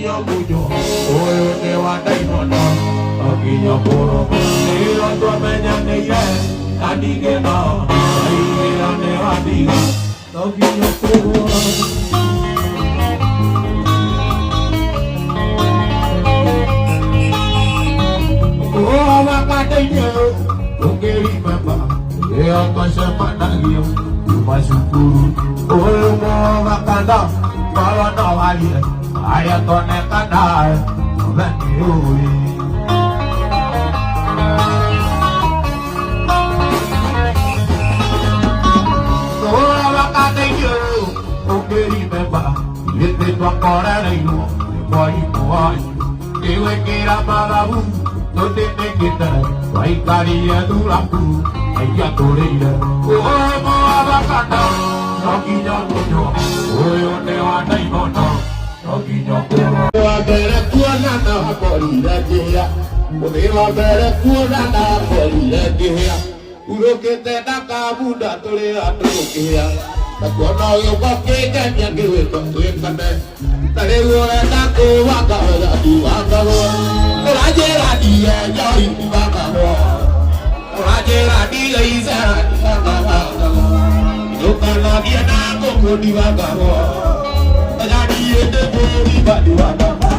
Okinya mujo, oyo ne wadai nono. Okinya puro, niro tua menya ne ye. Adige no, aige ne adiga. Okinya puro. Oh, makadai yo, ongeri mama. Ea kasema nagio, masukuru. Oh, mo makanda, kalau no wali, ayah tone kadai, venui. Oh, makadai yo, ongeri mama. Lete tua kora reiu, koi koi. Ewe kira magabu, no te kita, vai karia do lampu. Ayah toreira, oh mo abakanda, nokinya mujo, oyo ne wadai nono, nokinya puro. Wabere kuona na polila dia, wabere kuona na polila dia. Urokete na kabuda tole atokea, takono yo bakeka nyangewe tokekane, tarewa na ko wakawala diwakawo, orajera dia jai diwakawo. Rajera di laisa, lokana dia na kongo di wakawo, jadi ede bodi badi wakawo.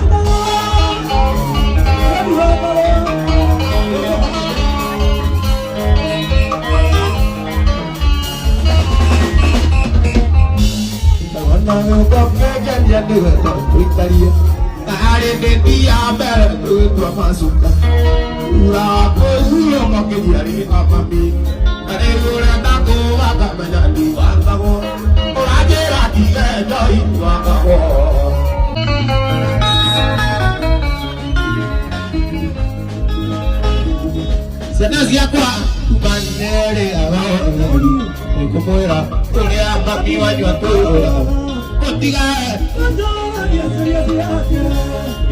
Tangan kopnya jangan dua Italia, tak ada dia ber tu masukkan. Urapo uyo make diari apami ade ora tako waka menjadi wakawo ora jera dikejoi wakawo senasia kwa bandere awali komoera tolea papi wanyu atola kotiga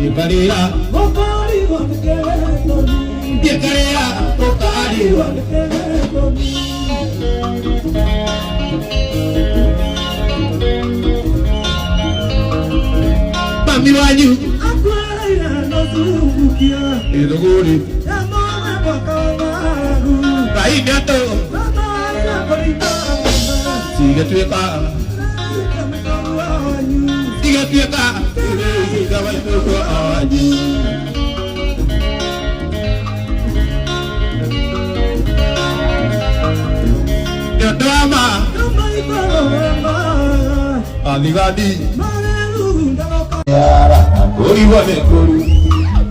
ibarira mokari wanketo Yekarera tokari wanketo Mami wanyu akwara no zubukia edogori amana bakamaru Kaigato amana korita Siga tueka Siga tueka Siga walito aji Drama Aligadi Yara Kori wane kori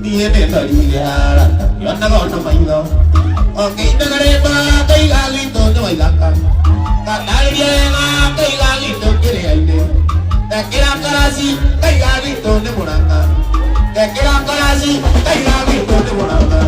Tiene tari yara Yana gona mailo Oke nagareba Kai galito no bailaka Kanal yena Kai galito kere aile Tekira karasi Kai galito ne moranga Tekira karasi Kai galito ne moranga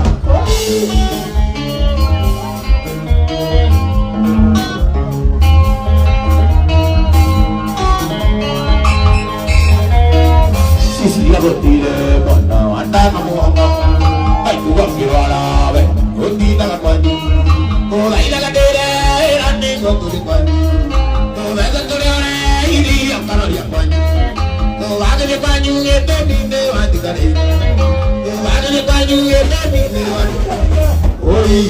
Sisi la botire bona anda kamu ngomong ai gua kiwala we uti ta kwani ko lai la kadere ande ko tu kwani to la ga to re ini akara ya kwani to wa ga kwani ete binde wa tikare to wa ga kwani ete binde wa oi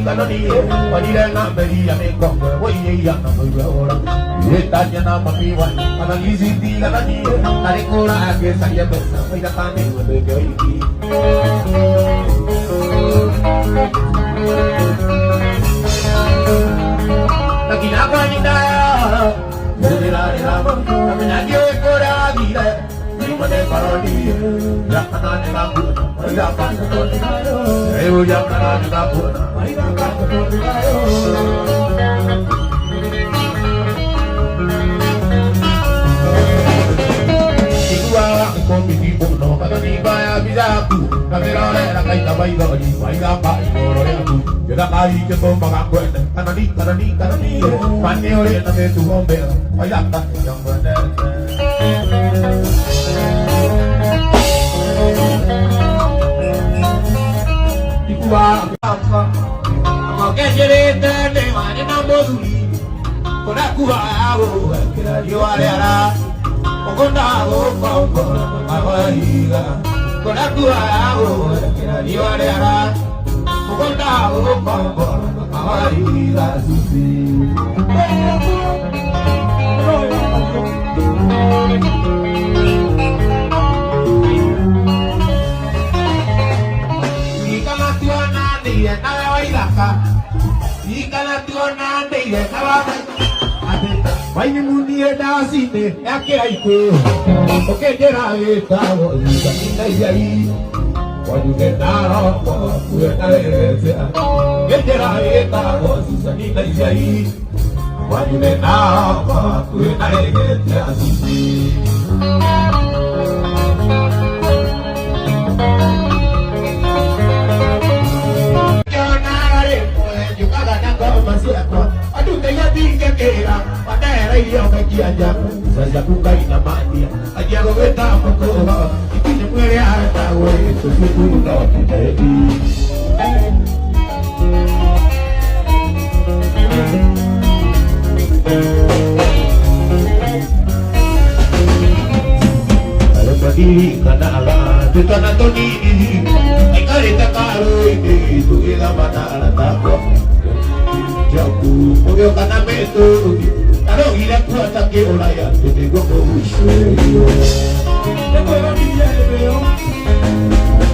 Kanoni, Padilla na Maria me conga, Waya na Mura, Yetanya na Papiwan, Analizi di Lanani, Arikura against Ayabesa, with the family with the baby. Nakinaka Nina, Aminagio Kora Vida, Yumade Parodi, Yakana Napuna, Yapan, Evo Yakana Napuna. Igual con mi tipo no cada ni vaya bisaku kamera la kaita bailo ni baila pa oro ya tu yo da kai que con paga cuenta kanani pane ore na me tu hombre baila ta yang buena igual Boduri, Konakuao, you are there. Ogonao, Awaiga, Konakuao, you are there. Ogonao, Awaiga, Why you near Dasine, Akaiko? Okay, there I What you get down get there I What you get Sasa kukaina mania aja goweta mkoa ikine mwele hata wewe tusikuna kitedi Alabadi kanala tutana toni ikarita karo ini tuila manala takwa Jaku obyo kana meto Aro ila kuata ke olaya te go go shweyo Te go ya leo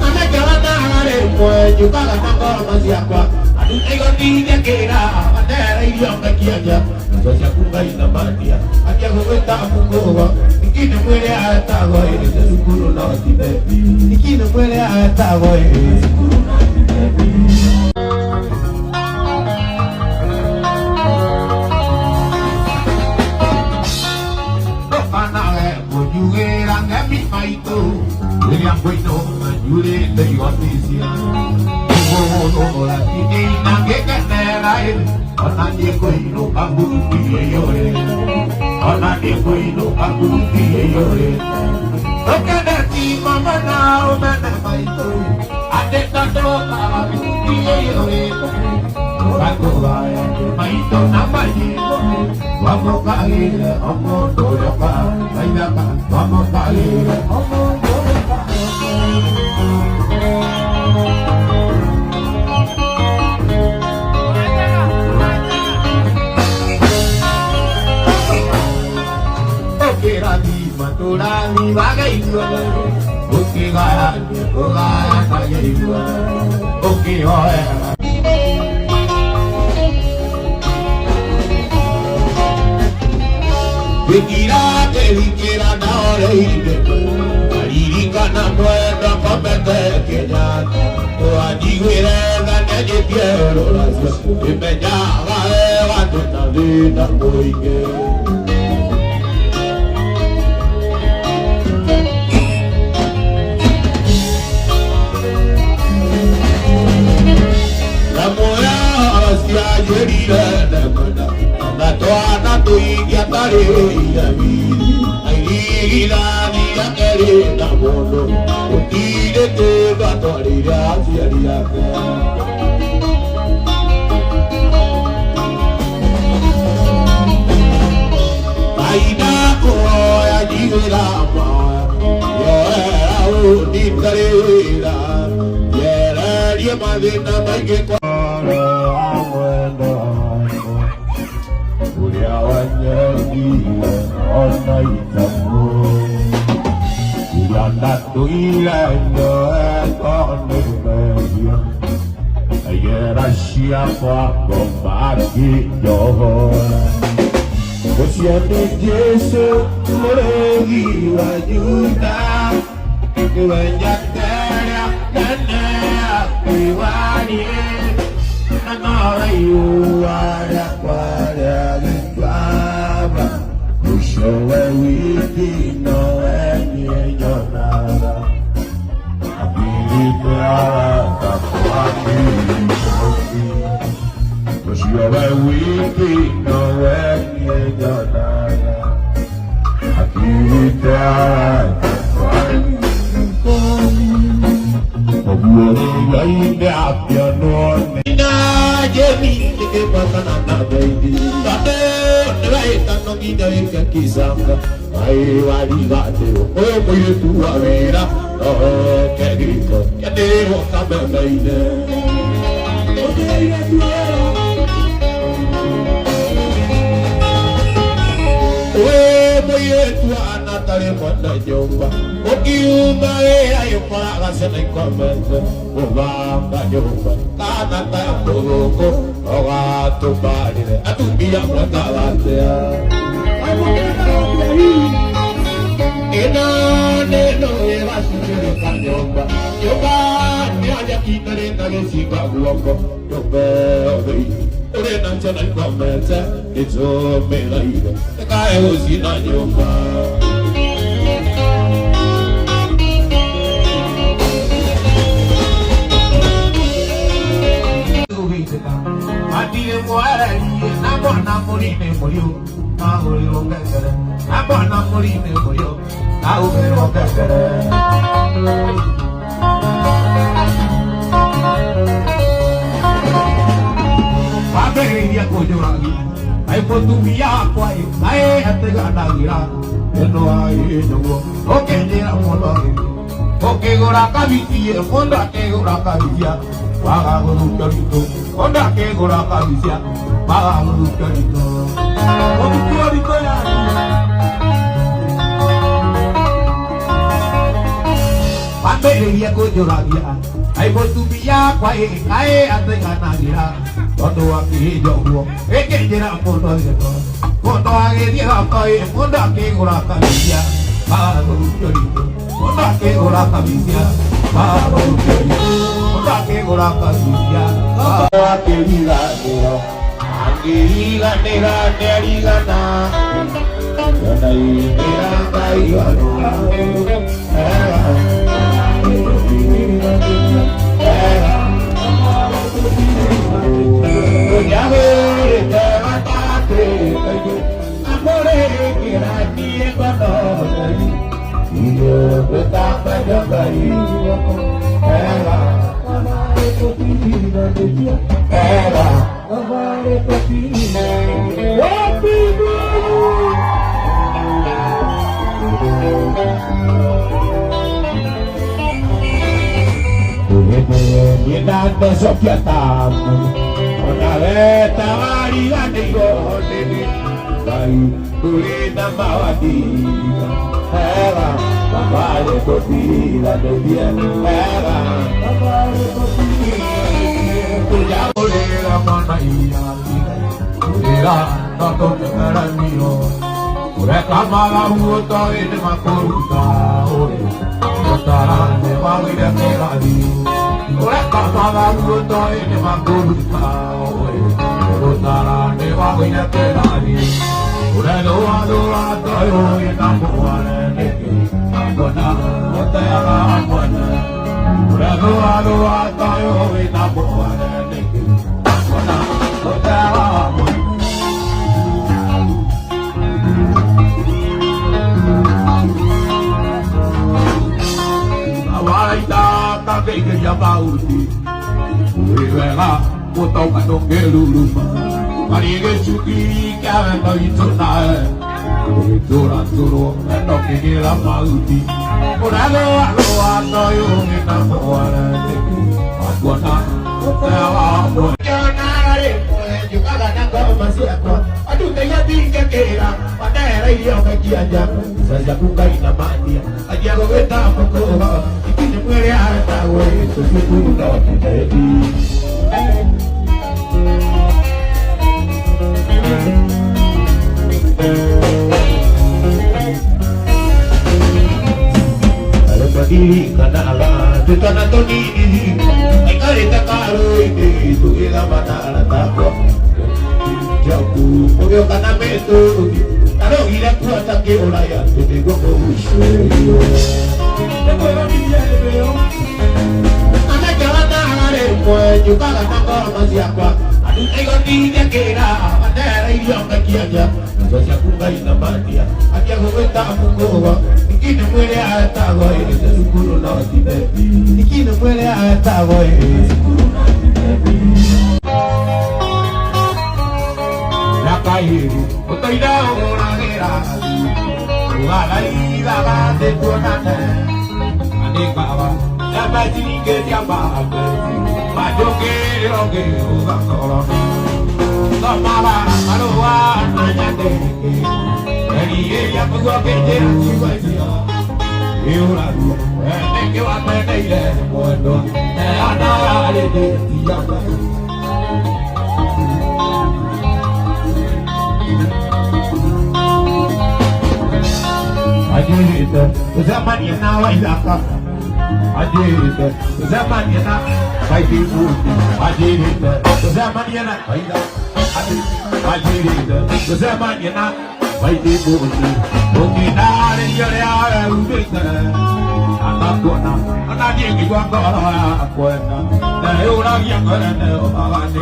Ana kana ale mwe jukala tango masiakwa Adu tego tinya kera Adera iyo kakiaja Sasa kungaina mandia Akia goweta mungowa Ikine mwele atago ile sukuru na tibebi Ikine mwele atago ile sukuru na tibebi William Bueno, you did the Yotia. Oh, la Tina, get that on a decoino, a booty, on a decoino, a booty. Look at that team, Mama now, man, I do. I did not know how to be I go by my don't have my Vamos caer, vamos toda paz, vamos caer, vamos toda paz. Okay, Rati, Maturani, Bagai, okay, Gaya, okay, Vikira te vikira na oreire Aririka na nuera pamete kenya O adigwire gane je piero lasio Imenyaba ega tuna dina koike La moya hacia yerire de mana Na toa na tuigia tare ya vidi Ai la dia kere na bono O tire te gatore ya siaria ka Ai na ko ya divela ma Ya o ni kare la Ya la dia ma de na mai ke kwa Dato ilendo con il meglio Ayer ascia fa bombardiglio Così a me Gesù volevi aiutare Che venga a terra da ne a privare Non ho io guarda guarda che baba Uscio e wiki no è niente nada Cause you're a wiki, no way, you're I give it down, I'm ke makana na baby tate ngai tano gidai ke kisanga ai wali gate o moye tu avera o ke grito ya te o kabeine o te ya tu moye tu anatale mwana jomba o kiuma ai para se na komende o banga jomba kana ta poloko o gato barire atu bia mwana latea ena neno eva sujere kanyomba yoga nyaja kitare tale siga guoko yoga oi ore nanchana komende ezo melaire kae osina nyomba Atire muere na bona morine murió na urió ngere na bona morine murió na urió ngere Aberia kojoragi ai potumia kwai ai ategana gira no ai no okendera molori okegora kabiti fonda kegora kabia Paga voluntarito, onda que gora caricia, paga voluntarito, voluntarito ya. Paperia cojoragia, ai voltubia quae, cae ate ganagira, todo aquí yo, que llega por todo esto, cuando hague llega cae, onda que gora caricia, paga voluntarito, onda que gora caricia, paga voluntarito. Que gora casuya, que diga nero, que diga nera, neriga na, yana nera caiga no, ya ve te mataste, amore que era ti cuando y yo estaba yo caído, era Era avare cotine Niente soffiatato una vetta variga nei giorni dai pulita malattia era avare cotine era avare ya volera manaia era tanto era mio ora kamala uto ene makuruta ore tara ne mawira keradi ora kamala uto ene makuruta ore tara ne mawira keradi ora doa to yo ina moane ne kona ota ala moane ora doa to yo ina moane que ya bauti Uivela Motau kadonge luluma Marige suki Kaya no itonae Uitura turo Eno kikira bauti Urelo alo ato Yungi na moare Teki Akwana Tewa Akwana Kionare Mwe Yukaga nako Masiako Adute ya tinga kera Panera iyo Kakiaja Sasa kunga ina mandia Ajiago weta Mokova Ikini mwere hata we Susiku na wakiteti Alepagi kanala Tutana tonini Ikarita karo ini Tuila manala takwa Jaku Mugyo kanameto Taro ila kuata ke olaya Tutego ushuyo Tego eva minyele veo Ana jalana hare Mwe Yukaga nako maziakwa Adutego tinya kera Manera ilionga kiaja Sasa kunga ina mandia Akia kuweta mungowa Nikine mwele atawa Ine sukuru na watibebi Nikine mwele atawa Ine sukuru na watibebi Otoida ora gera. Ugalai daba de tuanane. Anikawa. Yabati ke yababa. Majoke oge ugasoro. Samara maroa nanyate. Eri ya pugwa ke jera chiwaisia. Eura du. Ene ke wa pene ile mondo. Ana ale de yaba. Ajita, zaman yang nawai laka. Ajita, zaman yang nak baiti putih. Ajita, zaman yang nak baita. Ajita, zaman yang nak baiti putih. Mungkin ada yang ada ubita. Anak kona, anak dia kian kala kona. Dah orang yang kerana orang ni.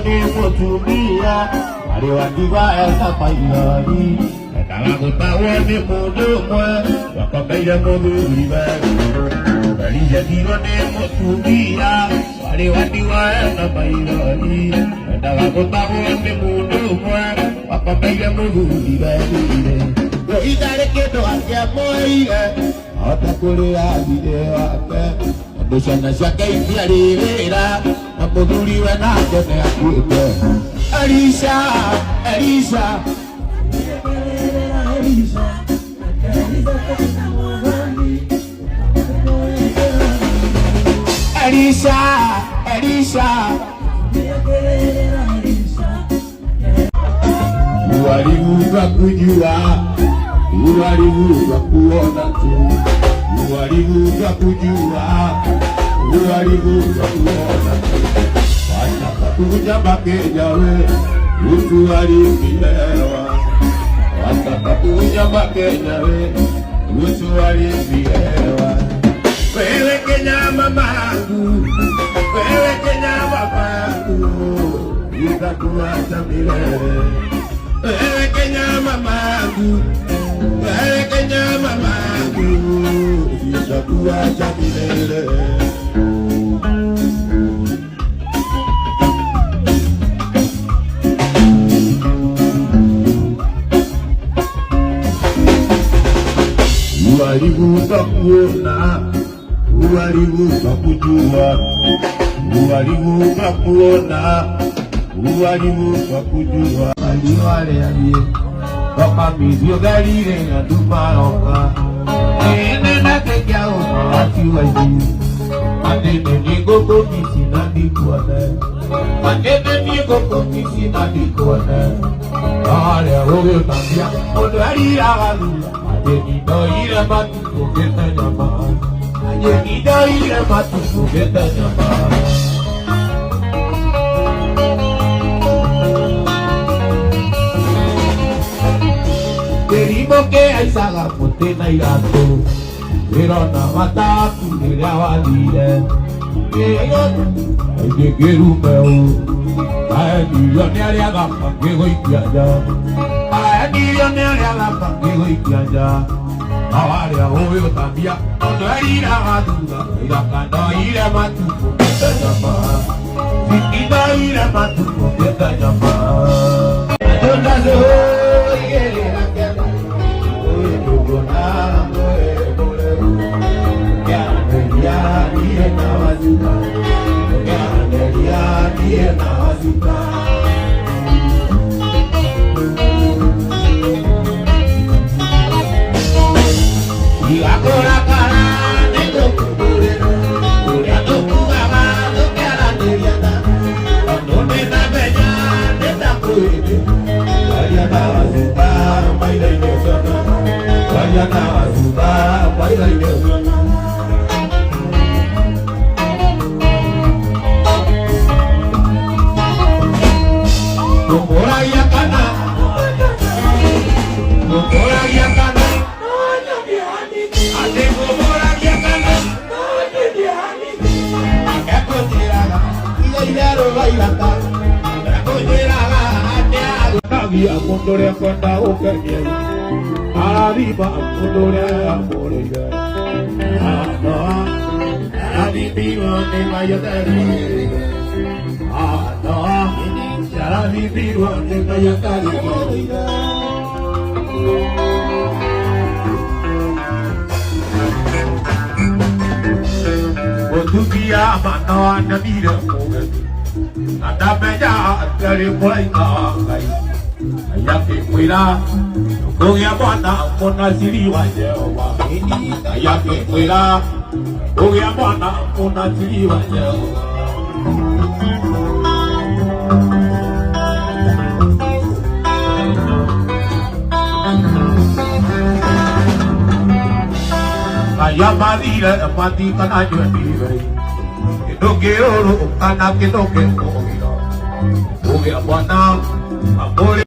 Kini mutulia, hari wadiwa elsa payari. Kalau aku tahu ni mudumwe, waktu kaya muduriba. Hari jadi ni mutulia, hari wadiwa elsa payari. Kalau aku tahu ni mudumwe, waktu kaya muduriba. Kita reketo aja moiga, ada kuliah di dewake. Dosana sakai biarira. Muduri wana jene akuite Elisa Elisa Elisa Elisa Uwalibuka kujua Uwalibuka kuona tu Uwalibuka kujua Uwalibuka kuona tu Kuja bake jawe, utu alifilewa. Wataka kuja bake jawe, utu alifilewa. Wewe Kenya mamangu, wewe Kenya babangu, utakuacha milele. Wewe Kenya mamangu, wewe Kenya mamangu, utakuacha milele. Uwalibuka kuona, uwalibuka kujua, uwalibuka kuona, uwalibuka kujua. Aliwale aliye, waka mizio galile na dumaroka. Ene na kekya oka atiwa yu, atene nigo komisi na dikuane. Atene nigo komisi na dikuane. Ale awoge tambia, ondo alira galula. Ayenido ira matu kuketa nyama. Ayenido ira matu kuketa nyama. Querimo que hay saga potena y gato. Pero na mata tu le avadire. Ay que quiero un peo. Ay millonaria haga pa que voy allá. Ay millonaria haga pa que voy allá. Ahora obvio también. Cuando ir a Madura, ir a Cano, ir a Matuco, que te llama. Si no ir a Matuco, que te llama. Yo no sé hoy que le da que no. Hoy no con nada, que andería ni en la basura. Que andería ni en la basura. Y la cora cara de tu curero, curando tu amado que a la neviata, cuando me da bella de ta cuide, vaya a azúcar, baila y neuzona, vaya a azúcar, baila y neuzona. Como la yacana, como la yacana. Había montores cuando buscan Arriba Pudora Morida Arriba de Mayatari Arriba de Mayatari Botukia Manoa Namira Nadameja Atari Poika Ayake Puira Kogia Bwana Mona Siri Wajewa Ayake Puira Kogia Bwana Mona Siri Wajewa Ayamadira Mati Kana Jwendire Inogeoro Kana Kitoke Kogia Bwana Amore